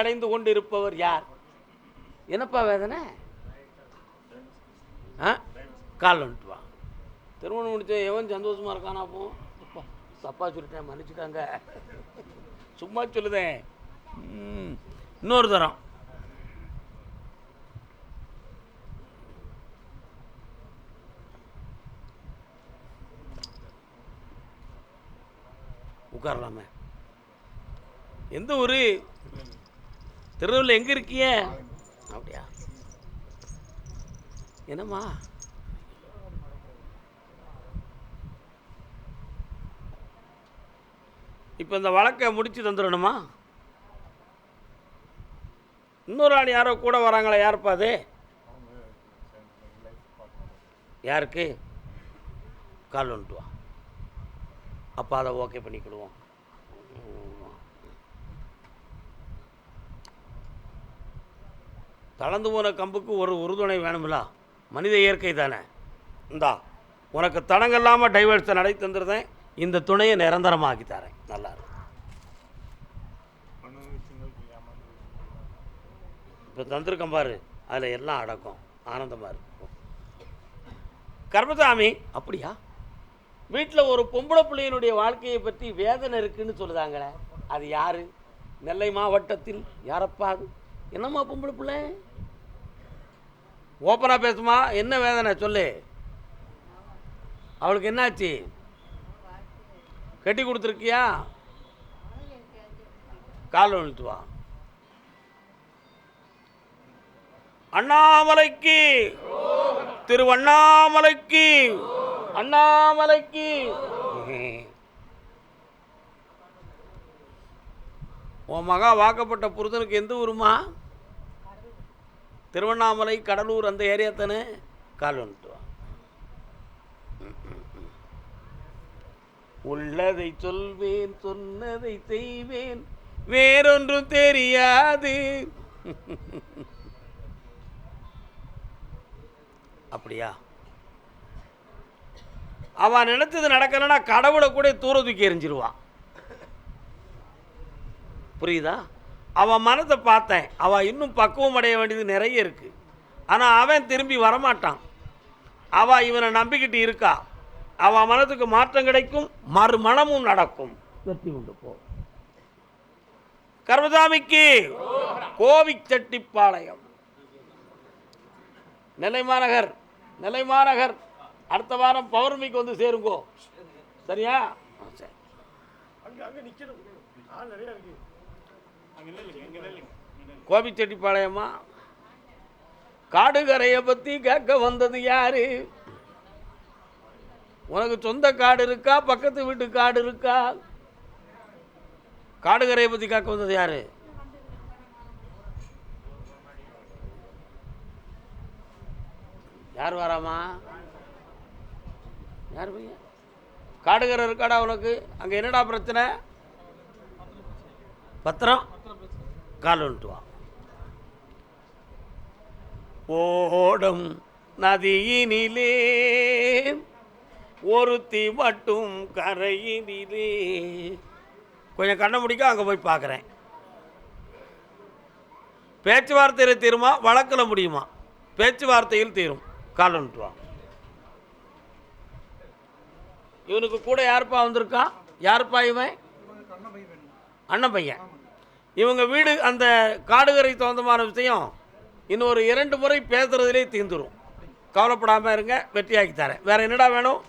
அடைந்து கொண்டு இருப்பவர் யார்? என்னப்பா வேதனை? கால் வந்துட்டு வா. திருமணம் முடிச்ச எவன் சந்தோஷமா இருக்கானா? அப்போ தப்பா சொல்லிட்டேன், மன்னிச்சுட்டாங்க. சும்மா சொல்லுதேன். இன்னொரு தரம் உட்காரலாமே. எந்த ஊர்? திருநெல்வேலி. எங்கே இருக்கிய? அப்படியா? என்னம்மா இப்போ இந்த வழக்கை முடிச்சு தந்துடணுமா? இன்னொரு ஆள் யாரோ கூட வராங்களா? யாருப்பா அது? யாருக்கு? கால் வந்துட்டு வா. அப்போ அதை ஓகே பண்ணிக்கிடுவோம். தளர்ந்து போன கம்புக்கு ஒரு உறுதுணை வேணுமில்ல, மனித இயற்கை தானே. இந்தா உனக்கு தடங்கல்லாமல் டைவர்ஸை நடை தந்துருந்தேன். இந்த துணையை நிரந்தரமாக்கி தரேன். நல்லா இருக்கும். இப்போ தந்திருக்கேன் பாரு, அதில் எல்லாம் அடக்கம். ஆனந்தமாக இருக்கும். கர்மசாமி, அப்படியா? வீட்டில் ஒரு பொம்பளை பிள்ளையினுடைய வாழ்க்கையை பற்றி வேதனை இருக்குன்னு சொல்லுதாங்களே, அது யார்? நெல்லை மாவட்டத்தில் யாரப்பா அது? என்னம்மா பொம்பளை பிள்ளை? ஓப்பனாக பேசுமா. என்ன வேதனை சொல்லு. அவளுக்கு என்னாச்சு? கட்டி கொடுத்துருக்கியா? கால் வந்துட்டு வா. அண்ணாமலைக்கு, திருவண்ணாமலைக்கு, அண்ணாமலைக்கு. உன் மகா வாக்கப்பட்ட புருஷனுக்கு எந்த ஊருமா? திருவண்ணாமலை, கடலூர், அந்த ஏரியா தானே. கால் வந்துட்டு வா. உள்ளதை சொல்வேன், சொன்னதை செய்வேன், வேறொன்றும் தெரியாது. அப்படியா? அவன் நினைச்சது நடக்கலைன்னா கடவுளை கூட தூர தூக்கி எறிஞ்சிருவான். புரியுதா? அவன் மனத்தை பார்த்தேன். அவன் இன்னும் பக்குவம் அடைய வேண்டியது நிறைய இருக்கு. ஆனால் அவன் திரும்பி வரமாட்டான். அவள் இவனை நம்பிக்கிட்டு இருக்கா. அவன் மனத்துக்கு மாற்றம் கிடைக்கும், மறுமணமும் நடக்கும். வெற்றி உண்டு போ. கர்மசாமிக்கு கோவிச்செட்டிப்பாளையம், நெல்லை மாநகர். நெல்லை மாநகர் அடுத்த வாரம் பௌர்ணமிக்கு வந்து சேருங்கோ. சரியா? சரி. கோபிச்செட்டிப்பாளையமா? காடுகரையை பற்றி கேட்க வந்தது யாரு? உனக்கு சொந்த காடு இருக்கா? பக்கத்து வீட்டு காடு இருக்கா? காடுகரையை பற்றி கேட்க வந்தது யாரு? யார் வராமா? யார் பையன்? காடுகரை இருக்காடா உனக்கு? அங்கே என்னடா பிரச்சனை? பத்திரம். கால் வந்துட்டு வா. ஓடம் நதியினிலே ஒருத்தி மட்டும் கரையினிலே. கொஞ்சம் கண்ணை முடிக்க அங்கே போய் பார்க்குறேன். பேச்சுவார்த்தையில் தீருமா, வழக்கில் முடியுமா? பேச்சுவார்த்தையில் தீரும். கால் வந்துட்டு வா. இவனுக்கு கூட யாருப்பா வந்திருக்கான்? யாருப்பா இவன்? அண்ணன் பையன். இவங்க வீடு அந்த காடுகரை சொந்தமான விஷயம் இன்னொரு 2 முறை பேசுறதுலே தீர்ந்துடும். கவலைப்படாமல் இருங்க, வெற்றியாக்கி தரேன். வேற என்னடா வேணும்?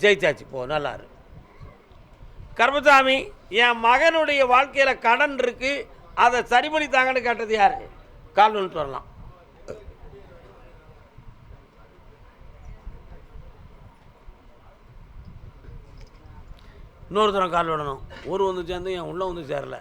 ஜெயிச்சாச்சு போ. நல்லா இரு. கர்மசாமி, என் மகனுடைய வாழ்க்கையில் கடன் இருக்கு, அதை சரி பண்ணி தாங்கன்னு கேட்டது யாரு? கால் வந்துட்டு வரலாம். இன்னொரு தரம் கால் விடணும். ஊர் வந்து சேர்ந்து என் உள்ள வந்து சேரல.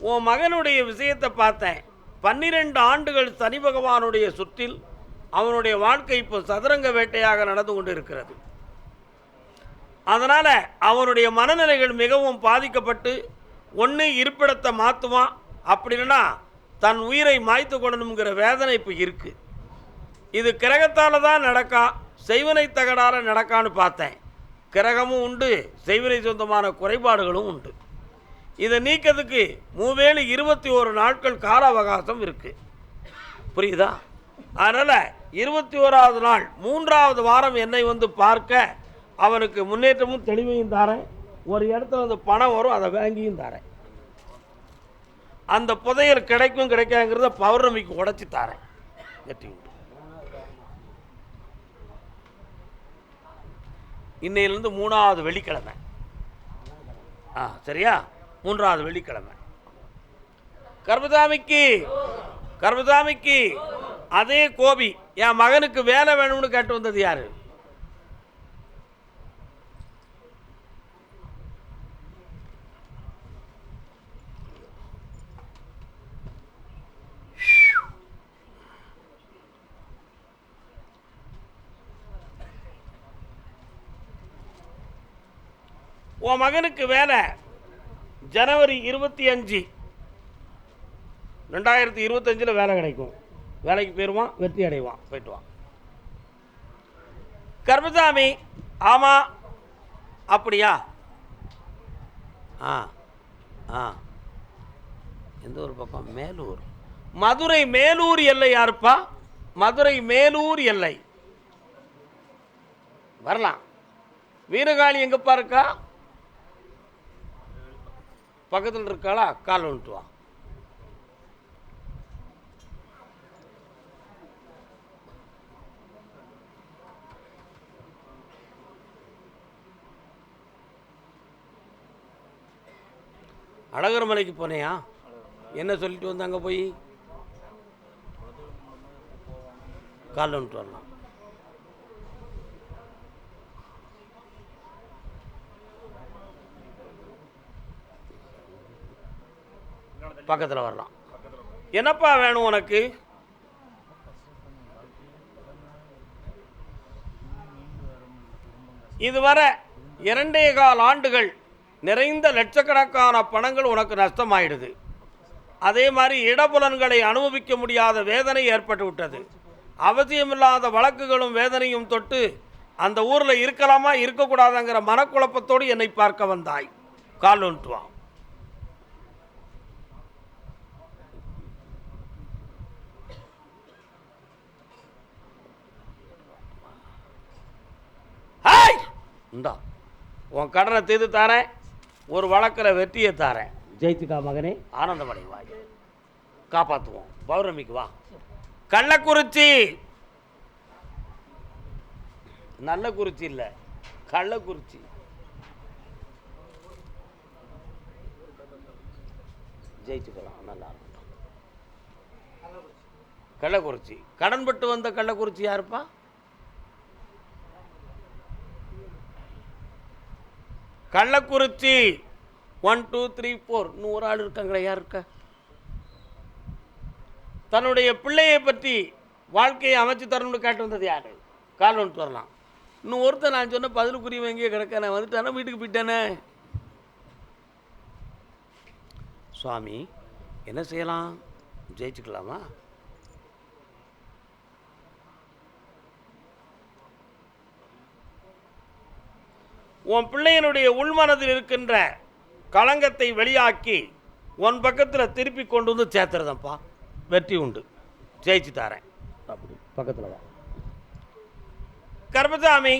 உன் மகனுடைய விஷயத்தை பார்த்தேன். 12 ஆண்டுகள் சனி பகவானுடைய சுற்றில் அவனுடைய வாழ்க்கை இப்போ சதுரங்க வேட்டையாக நடந்து கொண்டு இருக்கிறது. அதனால் அவனுடைய மனநிலைகள் மிகவும் பாதிக்கப்பட்டு ஒன்று இருப்பிடத்தை மாற்றுவான், அப்படின்னா தன் உயிரை மாய்த்து கொள்ளணுங்கிற வேதனை இப்போ இருக்குது. இது கிரகத்தால் தான் நடக்கா, செய்வினை தகடால் நடக்கான்னு பார்த்தேன். கிரகமும் உண்டு, செய்வினை சொந்தமான குறைபாடுகளும் உண்டு. இதை நீக்கிறதுக்கு மூவேளு 21 நாட்கள் கால அவகாசம் இருக்குது. புரியுதா? அதனால் 21வது நாள் 3வது வாரம் என்னை வந்து பார்க்க அவனுக்கு முன்னேற்றமும் தெளிவையும் தாரேன். ஒரு இடத்துல வந்து பணம் வரும், அதை வாங்கியும் தாரேன். அந்த புதையல் கிடைக்கும் கிடைக்காங்கிறத பௌர்ணமிக்கு உடைச்சி தாரேன். வெற்றி உண்டு. இன்னையிலிருந்து 3வது வெள்ளிக்கிழமை. சரியா? 3வது வெள்ளிக்கிழமை. கர்மசாமிக்கு அதே கோபி என் மகனுக்கு வேலை வேணும்னு கேட்டு வந்தது யாரு? உன் மகனுக்கு வேலை ஜனவரி 25 2025 வேலை கிடைக்கும். வேலைக்கு போயிடுவான், வெற்றி அடைவான், போயிட்டு வான். கர்மசாமி, ஆமாம். அப்படியா? எந்த ஒரு பக்கம்? மேலூர். மதுரை மேலூர் எல்லை யாருப்பா? மதுரை மேலூர் எல்லை வரலாம். வீரகாளி எங்கப்பா இருக்கா? பக்கத்தில் இருக்காளா? கால் வந்துட்டு வா. அழகர் மலைக்கு போனேயா? என்ன சொல்லிட்டு வந்தாங்க? போய் கால் வந்துட்டு வரலாம். பக்கத்தில் வரலாம். என்னப்பா வேணும் உனக்கு? இதுவரை 2.25 ஆண்டுகள் நிறைந்த லட்சக்கணக்கான பணங்கள் உனக்கு நஷ்டமாயிடுது. அதே மாதிரி இடபுலன்களை அனுபவிக்க முடியாத வேதனை ஏற்பட்டு விட்டது. அவசியமில்லாத வழக்குகளும் வேதனையும் தொட்டு அந்த ஊரில் இருக்கலாமா இருக்கக்கூடாதுங்கிற மனக்குழப்பத்தோடு என்னை பார்க்க வந்தாய். கால் வந்துட்டு வா. இந்தா உன் கடனை தீர்த்து தாரேன், ஒரு வழக்கில் வெற்றியை தாரேன். ஜெயித்துக்கா மகனே, ஆனந்தமடைவாய். காப்பாற்றுவோம். பௌர்ணமிக்கு வா. கள்ளக்குறிச்சி, நல்ல குறிச்சி இல்லை, கள்ளக்குறிச்சி. ஜெயிச்சுக்கலாம், நல்லா இருக்கும். கள்ளக்குறிச்சி. கடன்பட்டு வந்த கள்ளக்குறிச்சி யாருப்பா? கள்ளக்குறிச்சி 1 2 3 4. இன்னும் ஒரு ஆள் இருக்காங்களே, யார் இருக்கா? தன்னுடைய பிள்ளையை பற்றி வாழ்க்கையை அமைச்சு தரணும்னு கேட்டு வந்தது யார்? கால் வந்துட்டு வரலாம். இன்னும் ஒருத்தர் நான் சொன்ன பதிலுக்குரிய எங்கேயே கிடக்க, நான் வந்துட்டானே, வீட்டுக்கு போயிட்டானே. சுவாமி என்ன செய்யலாம்? ஜெயிச்சுக்கலாமா? உன் பிள்ளையனுடைய உள்மனதில் இருக்கின்ற களங்கத்தை வெளியாக்கி உன் பக்கத்தில் திருப்பி கொண்டு வந்து சேர்த்துறதப்பா. வெற்றி உண்டு. ஜெயிச்சு தாரேன். அப்படி பக்கத்தில் வா. கர்மசாமி.